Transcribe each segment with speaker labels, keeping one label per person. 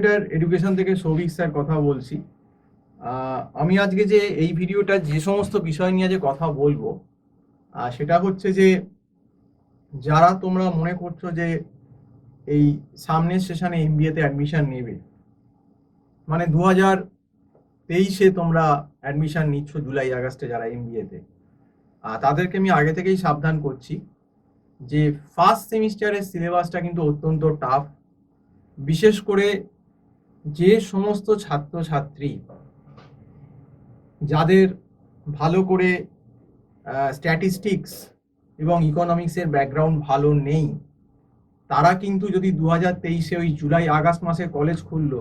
Speaker 1: Better education থেকে Souvik sir কথা বলছি। আমি আজকে যে এই ভিডিওটা যে সমস্ত বিষয় নিয়ে যে কথা বলবো সেটা হচ্ছে যে যারা তোমরা মনে করছো যে এই সামনের সেশনে এমবিএতে অ্যাডমিশন নেবে, মানে 2023-এ তোমরা অ্যাডমিশন নিচ্ছ জুলাই আগস্টে যারা এমবিএতে, তাদেরকে আমি আগে থেকেই সাবধান করছি যে ফার্স্ট সেমিস্টারের সিলেবাসটা কিন্তু অত্যন্ত টাফ। বিশেষ করে যে সমস্ত ছাত্রছাত্রী যাদের ভালো করে স্ট্যাটিস্টিক্স এবং ইকোনমিক্সের ব্যাকগ্রাউন্ড ভালো নেই, তারা কিন্তু যদি 2023-এ ওই জুলাই আগস্ট মাসে কলেজ খুললো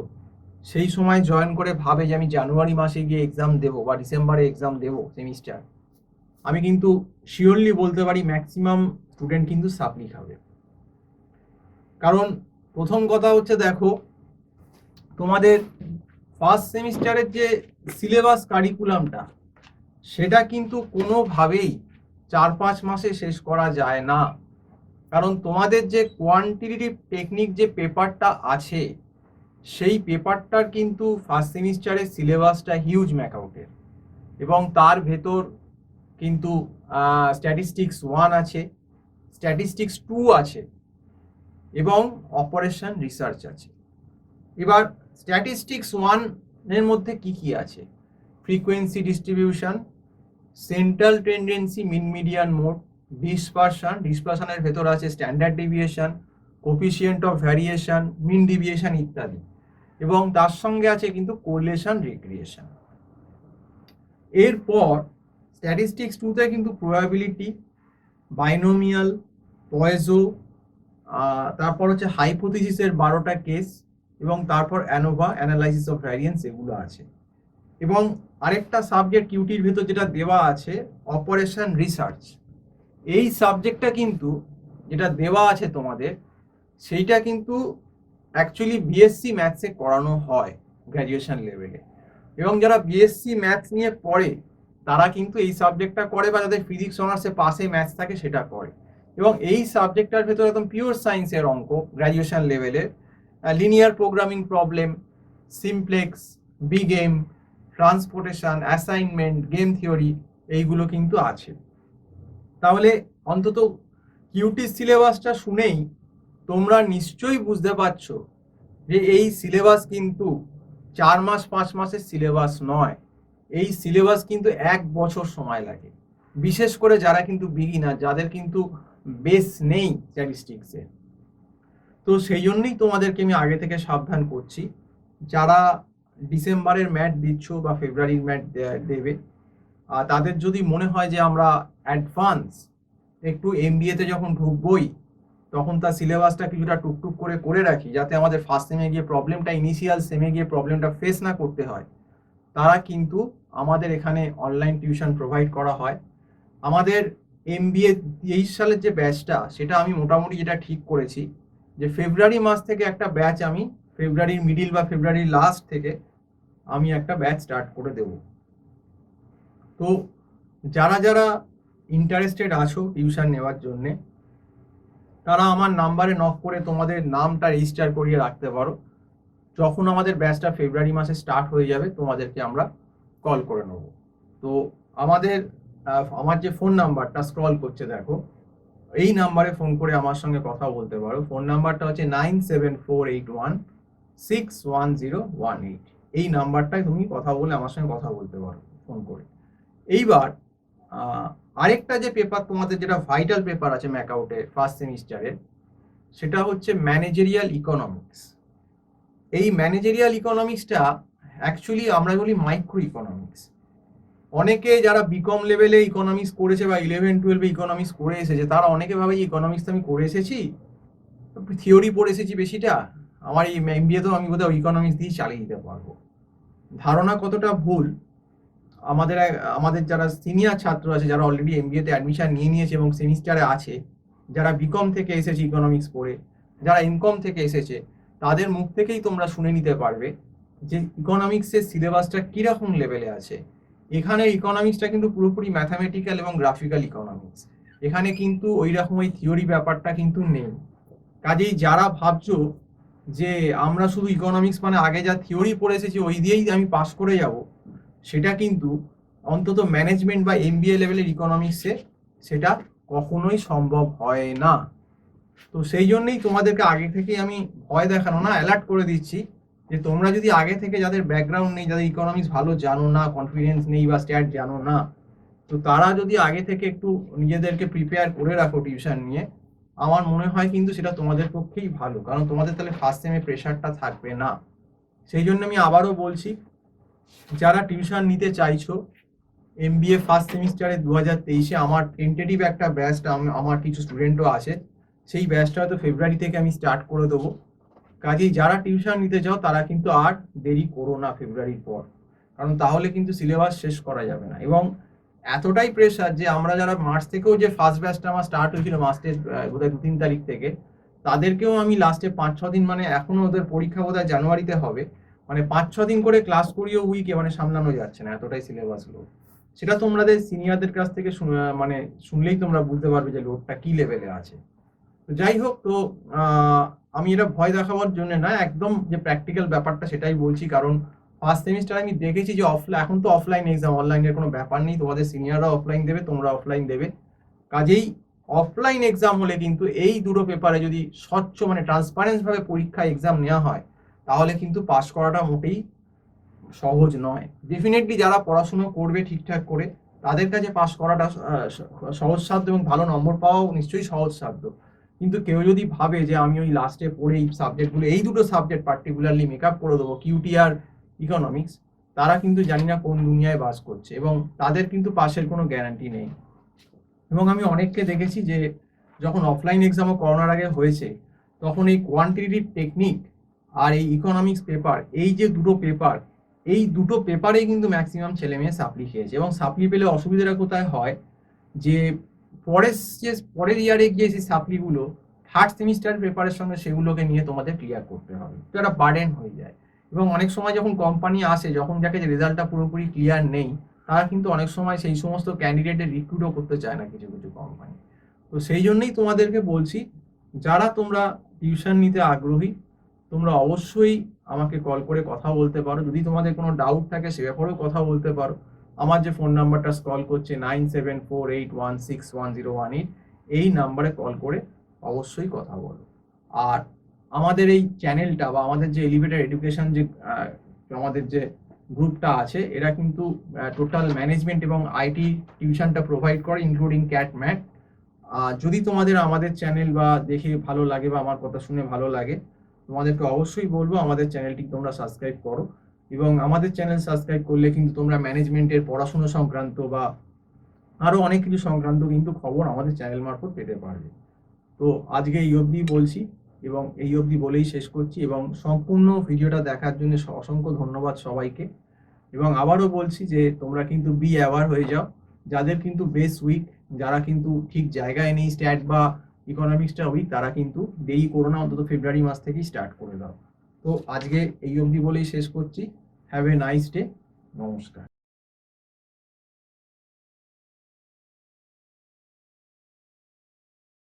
Speaker 1: সেই সময় জয়েন করে ভাবে যে আমি জানুয়ারি মাসে গিয়ে এক্সাম দেবো বা ডিসেম্বরে এক্সাম দেবো সেমিস্টার, আমি কিন্তু শিওরলি বলতে পারি ম্যাক্সিমাম স্টুডেন্ট কিন্তু সাপ্লি খাবে। কারণ প্রথম কথা হচ্ছে, দেখো তোমাদের ফার্স্ট সেমিস্টারের যে সিলেবাস কারিকুলামটা সেটা কিন্তু কোনোভাবেই 4-5 মাসে শেষ করা যায় না। কারণ তোমাদের যে কোয়ান্টিটেটিভ টেকনিক যে পেপারটা আছে সেই পেপারটার কিন্তু ফার্স্ট সেমিস্টারের সিলেবাসটা হিউজ ম্যাকআউটের, এবং তার ভেতর কিন্তু স্ট্যাটিস্টিক্স 1 আছে, স্ট্যাটিস্টিক্স 2 আছে এবং অপারেশন রিসার্চ আছে। এবার স্ট্যাটিস্টিক্স 1-এর মধ্যে কি কি আছে? Frequency distribution, central tendency, mean median mode, ডিসপারশনের ভেতর আছে standard deviation, coefficient of variation, mean deviation ইত্যাদি, এবং তার সঙ্গে আছে কিন্তু কোরিলেশন রিগ্রেশন। এরপর স্ট্যাটিস্টিক্স 2-তে কিন্তু প্রবাবিলিটি, বাইনোমিয়াল, পয়েজো, তারপর হচ্ছে হাইপোথিসিসের 12টা কেস, এবং তারপর অ্যানোভা, অ্যানালাইসিস অফ ভ্যারিয়েন্স, এগুলো আছে। এবং আরেকটা সাবজেক্ট কিউটির ভেতর যেটা দেওয়া আছে অপারেশন রিসার্চ, এই সাবজেক্টটা কিন্তু যেটা দেওয়া আছে তোমাদের সেইটা কিন্তু অ্যাকচুয়ালি বিএসসি ম্যাথসে করানো হয় গ্র্যাজুয়েশন লেভেলে, এবং যারা বিএসসি ম্যাথস নিয়ে পড়ে তারা কিন্তু এই সাবজেক্টটা করে, বা যাদের ফিজিক্স অনার্সে পাশে ম্যাথস থাকে সেটা করে। এবং এই সাবজেক্টটার ভেতরে একদম পিওর সায়েন্সের অঙ্ক গ্র্যাজুয়েশন লেভেলের, linear programming problem, simplex, B game, transportation, assignment, game theory, এইগুলো কিন্তু আছে। তাহলে অন্তত কিউটি সিলেবাসটা শুনেই তোমরা নিশ্চয়ই বুঝতে পারছো যে এই সিলেবাস কিন্তু 4 মাস 5 মাসের সিলেবাস নয়, এই সিলেবাস কিন্তু 1 বছর সময় লাগে। বিশেষ করে যারা কিন্তু বিগিনার, যাদের কিন্তু বেস নেই স্ট্যাটিস্টিক্সে। তো সেই জন্যই তোমাদেরকে আমি আগে থেকে সাবধান করছি, যারা ডিসেম্বরের ম্যাথ দিচ্ছ বা ফেব্রুয়ারির ম্যাথ দেবে, তাদের যদি মনে হয় যে আমরা অ্যাডভান্স একটু এমবিএতে যখন ঢুকবই তখন তার সিলেবাসটা কিছুটা টুকটুক করে রাখি, যাতে আমাদের ফার্স্ট সেমে গিয়ে প্রবলেমটা, ইনিশিয়াল সেমে গিয়ে প্রবলেমটা ফেস না করতে হয়, তারা কিন্তু আমাদের এখানে অনলাইন টিউশন প্রোভাইড করা হয়। আমাদের এমবিএ 23 সালের যে ব্যাচটা, সেটা আমি মোটামুটি যেটা ঠিক করেছি যে ফেব্রুয়ারি মাস থেকে একটা ব্যাচ, আমি ফেব্রুয়ারির মিডিল বা ফেব্রুয়ারির লাস্ট থেকে আমি একটা ব্যাচ স্টার্ট করে দেব। তো যারা যারা ইন্টারেস্টেড আছো টিউশন নেওয়ার জন্যে, তারা আমার নাম্বারে নক করে তোমাদের নামটা রেজিস্টার করিয়ে রাখতে পারো। যখন আমাদের ব্যাচটা ফেব্রুয়ারি মাসে স্টার্ট হয়ে যাবে তোমাদেরকে আমরা কল করে নেব। তো আমার যে ফোন নাম্বারটা স্ক্রল করছে দেখো, এই নাম্বারে ফোন করে আমার সঙ্গে কথা বলতে পারো। ফোন নাম্বারটা হচ্ছে 9748161018। এই নাম্বারটায় তুমি কথা বলে আমার সঙ্গে কথা বলতে পারো ফোন করে। এইবার আরেকটা যে পেপার তোমাদের, যেটা ভাইটাল পেপার আছে ম্যাকাউটের ফার্স্ট সেমিস্টারের, সেটা হচ্ছে ম্যানেজেরিয়াল ইকোনমিক্স। এই ম্যানেজেরিয়াল ইকোনমিক্সটা অ্যাকচুয়ালি আমরা বলি মাইক্রো ইকোনমিক্স। অনেকে যারা বিকম লেভেলে ইকোনমিক্স করেছে বা 11-12-এ ইকোনমিক্স করে এসেছে, তারা অনেকে ভাবে যে ইকোনমিক্স আমি করে এসেছি, থিওরি পড়ে এসেছি বেশিটা, আমার এই এমবিএতেও আমি বোধহয় ইকোনমিক্স দিয়ে চালিয়ে দিতে পারবো। ধারণা কতটা ভুল! আমাদের যারা সিনিয়র ছাত্র আছে, যারা অলরেডি এমবিএতে অ্যাডমিশন নিয়ে নিয়েছে এবং সেমিস্টারে আছে, যারা বিকম থেকে এসেছে ইকোনমিক্স পড়ে, যারা এমকম থেকে এসেছে, তাদের মুখ থেকেই তোমরা শুনে নিতে পারবে যে ইকোনমিক্সের সিলেবাসটা কীরকম লেভেলে আছে। এখানে ইকোনমিক্সটা কিন্তু পুরোপুরি ম্যাথামেটিক্যাল এবং গ্রাফিক্যাল ইকোনমিক্স। এখানে কিন্তু ওই রকম ওই থিওরি ব্যাপারটা কিন্তু নেই। কাজেই যারা ভাবছো যে আমরা শুধু ইকোনমিক্স মানে আগে যা থিওরি পড়ে এসেছি ওই দিয়েই আমি পাস করে যাব, সেটা কিন্তু অন্তত ম্যানেজমেন্ট বা এমবিএ লেভেলের ইকোনমিক্সে সেটা কখনোই সম্ভব হয় না। তো সেই জন্যই তোমাদেরকে আগে থেকেই আমি ভয় দেখানো না, অ্যালার্ট করে দিচ্ছি যে তোমরা যদি আগে থেকে যাদের ব্যাকগ্রাউন্ড নেই, যাদের ইকোনমিক্স ভালো জানো না, কনফিডেন্স নেই বা স্ট্যাট জানো না, তো তারা যদি আগে থেকে একটু নিজেদেরকে প্রিপেয়ার করে রাখো টিউশন নিয়ে, আমার মনে হয় কিন্তু সেটা তোমাদের পক্ষেই ভালো, কারণ তোমাদের তাহলে ফার্স্ট সেমে প্রেশারটা থাকবে না। সেই জন্য আমি আবারও বলছি, যারা টিউশন নিতে চাইছো এমবিএ ফার্স্ট সেমিস্টারে 2023-এ আমার টেন্টেটিভ একটা ব্যাচটা আমার কিছু স্টুডেন্টও আছে, সেই ব্যাচটা হয়তো ফেব্রুয়ারি থেকে আমি স্টার্ট করে দেবো। কাজেই যারা টিউশন নিতে চাও তারা কিন্তু আর দেরি করো না ফেব্রুয়ারির পর, কারণ তাহলে কিন্তু সিলেবাস শেষ করা যাবে না। এবং এতটাই প্রেশার যে আমরা যারা মার্চ থেকেও যে ফার্স্ট ব্যাচটা আমার স্টার্ট হয়েছিল মার্চের বোধহয় 2-3 তারিখ থেকে, তাদেরকেও আমি লাস্টে 5-6 দিন, মানে এখনো ওদের পরীক্ষা বোধহয় জানুয়ারিতে হবে, মানে 5-6 দিন করে ক্লাস করিয়েও উইকে মানে সামলানো যাচ্ছে না, এতটাই সিলেবাস লোড। সেটা তোমাদের সিনিয়রদের কাছ থেকে মানে শুনলেই তোমরা বুঝতে পারবে যে লোডটা কি লেভেলে আছে। তো যাই হোক, তো আমি এটা ভয় দেখাবার জন্য না, একদম যে প্র্যাকটিক্যাল ব্যাপারটা সেটাই বলছি। কারণ ফার্স্ট সেমিস্টার আমি দেখেছি যে এখন তো অফলাইন এক্সাম, অনলাইনের কোনো ব্যাপার নেই, তোমাদের সিনিয়ররা অফলাইন দেবে, তোমরা অফলাইন দেবে। কাজেই অফলাইন এক্সাম হলে কিন্তু এই দুটো পেপারে যদি স্বচ্ছ মানে ট্রান্সপারেন্স ভাবে পরীক্ষা এক্সাম নেওয়া হয়, তাহলে কিন্তু পাস করাটা মোটেই সহজ নয়। ডেফিনেটলি যারা পড়াশুনো করবে ঠিকঠাক করে, তাদের কাছে পাস করাটা সহজসাধ্য এবং ভালো নম্বর পাওয়াও নিশ্চয়ই সহজসাধ্য। কিন্তু কেউ যদি ভাবে যে আমি ওই লাস্টে পড়ে এই সাবজেক্টগুলো, এই দুটো সাবজেক্ট পার্টিকুলারলি মেকআপ করে দেবো, কিউটি আর ইকোনমিক্স, তারা কিন্তু জানি না কোন দুনিয়ায় বাস করছে, এবং তাদের কিন্তু পাসের কোনো গ্যারান্টি নেই। এবং আমি অনেককে দেখেছি যে যখন অফলাইন এক্সামও করোনার আগে হয়েছে, তখন এই কোয়ান্টিটেটিভ টেকনিক আর এই ইকোনমিক্স পেপার, এই যে দুটো পেপার, এই দুটো পেপারেই কিন্তু ম্যাক্সিমাম ছেলে মেয়ে সাপ্লি খেয়েছে। এবং সাপ্লি পেলে অসুবিধাটা কোথায় হয়, যে পরের ইয়ারে গিয়ে সেই সাপ্লিগুলো থার্ড সেমিস্টার পেপারের সঙ্গে সেগুলোকে নিয়ে তোমাদের ক্লিয়ার করতে হবে, তো একটা বার্ডেন হয়ে যায়। এবং অনেক সময় যখন কোম্পানি আসে, যখন দেখে যে রেজাল্টটা পুরোপুরি ক্লিয়ার নেই, তারা কিন্তু অনেক সময় সেই সমস্ত ক্যান্ডিডেটের রিক্রুটও করতে চায় না কিছু কিছু কোম্পানি। তো সেই জন্যই তোমাদেরকে বলছি, যারা তোমরা টিউশন নিতে আগ্রহী, তোমরা অবশ্যই আমাকে কল করে কথা বলতে পারো। যদি তোমাদের কোনো ডাউট থাকে সে ব্যাপারেও কথা বলতে পারো। আমার যে ফোন নাম্বারটা স্ক্রল করছে 9748161018, এই নাম্বারে কল করে অবশ্যই কথা বলো। আর আমাদের এই চ্যানেলটা বা আমাদের যে এলিভেটেড এডুকেশন যে আমাদের যে গ্রুপটা আছে, এরা কিন্তু টোটাল ম্যানেজমেন্ট এবং আইটি টিউশনটা প্রোভাইড করে, ইনক্লুডিং ক্যাট ম্যাট। যদি তোমাদের আমাদের চ্যানেল বা দেখে ভালো লাগে বা আমার কথা শুনে ভালো লাগে, তোমাদেরকে অবশ্যই বলবো আমাদের চ্যানেলটি তোমরা সাবস্ক্রাইব করো। এবং আমাদের চ্যানেল সাবস্ক্রাইব করলে কিন্তু তোমরা ম্যানেজমেন্টের পড়াশোনা সংক্রান্ত বা আরও অনেক কিছু সংক্রান্ত কিন্তু খবর আমাদের চ্যানেল মারফত পেতে পারবে। তো আজকে এই অবধি বলছি এবং এই অবধি বলেই শেষ করছি। এবং সম্পূর্ণ ভিডিওটা দেখার জন্য অসংখ্য ধন্যবাদ সবাইকে। এবং আবারও বলছি যে তোমরা কিন্তু বি অ্যাওয়ার হয়ে যাও, যাদের কিন্তু বেস উইক, যারা কিন্তু ঠিক জায়গায় নেই স্ট্যাট বা ইকোনমিক্সটা উইক, তারা কিন্তু দেরি করো না, অন্তত ফেব্রুয়ারি মাস থেকেই স্টার্ট করে দাও। তো আজকে এই অবধি বলেই শেষ করছি। Have a nice day. নমস্কার।